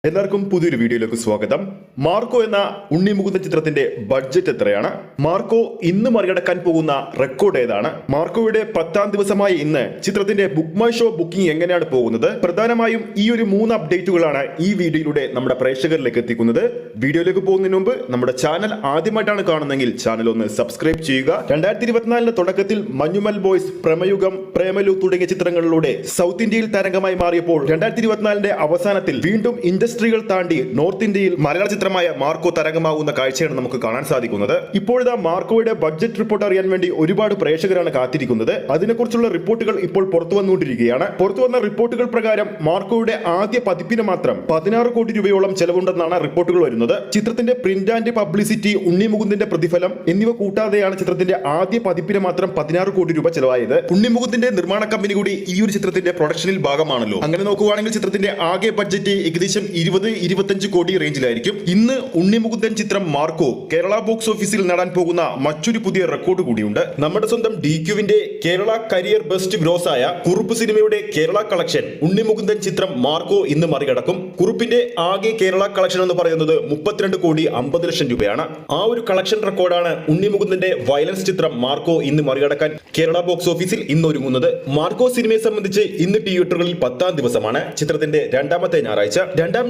എല്ലാവർക്കും പുതിയൊരു വീഡിയോയിലേക്ക് സ്വാഗതം. മാർക്കോ എന്ന ഉണ്ണി മുകുന്ദൻ ചിത്രത്തിന്റെ ബഡ്ജറ്റ് എത്രയാണ്? മാർക്കോ ഇന്ന് മറികടക്കാൻ പോകുന്ന റെക്കോർഡ് ഏതാണ്? മാർക്കോയുടെ 10ാം ദിവസമായ ഇന്ന് ചിത്രത്തിന്റെ ബുക്ക് മൈ ഷോ ബുക്കിംഗ് എങ്ങനെയാണ് പോകുന്നത്? പ്രധാനമായും ഈ ഒരു 3 അപ്ഡേറ്റുകളാണ് ഈ വീഡിയോയിലൂടെ നമ്മുടെ പ്രേക്ഷകരിലേക്ക് എത്തിക്കുന്നത്. വീഡിയോയിലേക്ക് പോകുന്നതിന് മുമ്പ് നമ്മുടെ ചാനൽ ആദ്യമായിട്ടാണ് കാണുന്നതെങ്കിൽ ചാനൽ ഒന്ന് സബ്സ്ക്രൈബ് ചെയ്യുക. 2024 തുടക്കത്തിൽ മഞ്ഞുമൽ ബോയ്സ്, പ്രേമയുഗം, പ്രേമലു തുടങ്ങിയ ചിത്രങ്ങളിലൂടെ സൗത്ത് ഇന്ത്യയിൽ തരംഗമായി മാറിയപ്പോൾ 2024 അവസാനത്തിൽ വീണ്ടും ഇൻഡസ്ട്രികൾ താണ്ടി നോർത്ത് ഇന്ത്യയിൽ മലയാള ചിത്രമായ മാർക്കോ തരംഗമാകുന്ന കാഴ്ചയാണ് നമുക്ക് കാണാൻ സാധിക്കുന്നത്. ഇപ്പോഴത്തെ മാർക്കോയുടെ ബഡ്ജറ്റ് റിപ്പോർട്ട് അറിയാൻ വേണ്ടി ഒരുപാട് പ്രേക്ഷകരാണ് കാത്തിരിക്കുന്നത്. അതിനെക്കുറിച്ചുള്ള റിപ്പോർട്ടുകൾ ഇപ്പോൾ പുറത്തു വന്നുകൊണ്ടിരിക്കുകയാണ്. പുറത്തു വന്ന റിപ്പോർട്ടുകൾ പ്രകാരം മാർക്കോയുടെ ആദ്യ പതിപ്പിന് മാത്രം 16 കോടി രൂപയോളം ചെലവുണ്ടെന്നാണ് റിപ്പോർട്ടുകൾ വരുന്നത്. ചിത്രത്തിന്റെ പ്രിന്റ് ആൻഡ് പബ്ലിസിറ്റി, ഉണ്ണി മുകുന്ദന്റെ പ്രതിഫലം എന്നിവ കൂട്ടാതെയാണ് ചിത്രത്തിന്റെ ആദ്യ പതിപ്പിന് മാത്രം 16 കോടി രൂപ ചെലവായത്. ഉണ്ണി മുകുന്ദന്റെ നിർമ്മാണ കമ്പനി കൂടി ഈ ഒരു ചിത്രത്തിന്റെ പ്രൊഡക്ഷനിൽ ഭാഗമാണല്ലോ. അങ്ങനെ നോക്കുകയാണെങ്കിൽ ചിത്രത്തിന്റെ ആകെ ബഡ്ജറ്റ് ഏകദേശം 20-25 കോടി റേഞ്ചിലായിരിക്കും. ഇന്ന് ഉണ്ണി മുകുന്ദൻ ചിത്രം മാർക്കോ കേരള ബോക്സ് ഓഫീസിൽ നേടാൻ പോകുന്ന മറ്റൊരു പുതിയ റെക്കോർഡ് കൂടിയുണ്ട്. നമ്മുടെ സ്വന്തം DQവിന്റെ കേരള കരിയർ ബെസ്റ്റ് ഗ്രോസ് ആയ കുറുപ്പ് സിനിമയുടെ കേരള കളക്ഷൻ ഉണ്ണി മുകുന്ദൻ ചിത്രം മാർക്കോ ഇന്ന് മറികടക്കും. കുറുപ്പിന്റെ ആകെ കേരള കളക്ഷൻ എന്ന് പറയുന്നത് 32 കോടി 50 ലക്ഷം രൂപയാണ്. ആ ഒരു കളക്ഷൻ റെക്കോർഡാണ് ഉണ്ണി മുകുന്ദന്റെ വയലൻസ് ചിത്രം മാർക്കോ ഇന്ന് മറികടക്കാൻ കേരള ബോക്സ് ഓഫീസിൽ ഇന്ന് ഒരുങ്ങുന്നത്. മാർക്കോ സിനിമയെ സംബന്ധിച്ച് ഇന്ന് തിയേറ്ററുകളിൽ 10ാം ദിവസമാണ്. ചിത്രത്തിന്റെ രണ്ടാമത്തെ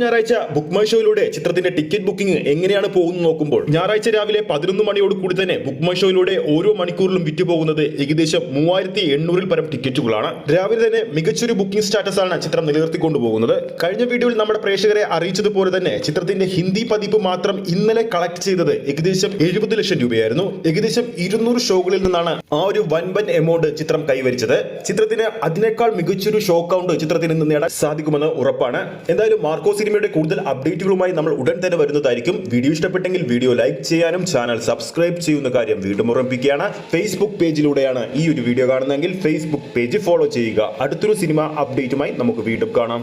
ഞായറാഴ്ച ബുക്ക് മൈ ഷോയിലൂടെ ചിത്രത്തിന്റെ ടിക്കറ്റ് ബുക്കിംഗ് എങ്ങനെയാണ് പോകുന്നത് നോക്കുമ്പോൾ ഞായറാഴ്ച രാവിലെ 11 മണിയോട് കൂടി തന്നെ ബുക്ക് മൈ ഷോയിലൂടെ ഓരോ മണിക്കൂറിലും വിറ്റുപോകുന്നത് ഏകദേശം 3800-ൽ പരം ടിക്കറ്റുകളാണ്. രാവിലെ തന്നെ മികച്ചൊരു ബുക്കിംഗ് സ്റ്റാറ്റസ് ആണ് ചിത്രം നിലനിർത്തിക്കൊണ്ടുപോകുന്നത്. കഴിഞ്ഞ വീഡിയോയിൽ നമ്മുടെ പ്രേക്ഷകരെ അറിയിച്ചതുപോലെ തന്നെ ചിത്രത്തിന്റെ ഹിന്ദി പതിപ്പ് മാത്രം ഇന്നലെ കളക്ട് ചെയ്തത് ഏകദേശം 70 ലക്ഷം രൂപയായിരുന്നു. ഏകദേശം 200 ഷോകളിൽ നിന്നാണ് ആ ഒരു വൻ എമൗണ്ട് ചിത്രം കൈവരിച്ചത്. ചിത്രത്തിന് അതിനേക്കാൾ മികച്ചൊരു ഷോ കൗണ്ട് ചിത്രത്തിന് ഇന്ന് നേടാൻ സാധിക്കുമെന്ന് ഉറപ്പാണ്. എന്തായാലും മാർക്കോ സിനിമയുടെ കൂടുതൽ അപ്ഡേറ്റുകളുമായി നമ്മൾ ഉടൻ തന്നെ വരുന്നതായിരിക്കും. വീഡിയോ ഇഷ്ടപ്പെട്ടെങ്കിൽ വീഡിയോ ലൈക്ക് ചെയ്യാനും ചാനൽ സബ്സ്ക്രൈബ് ചെയ്യുന്ന കാര്യം വീണ്ടും ഓർമ്മിപ്പിക്കുകയാണ്. ഫേസ്ബുക്ക് പേജിലൂടെയാണ് ഈ ഒരു വീഡിയോ കാണുന്നതെങ്കിൽ ഫേസ്ബുക്ക് പേജ് ഫോളോ ചെയ്യുക. അടുത്തൊരു സിനിമ അപ്ഡേറ്റുമായി നമുക്ക് വീണ്ടും കാണാം.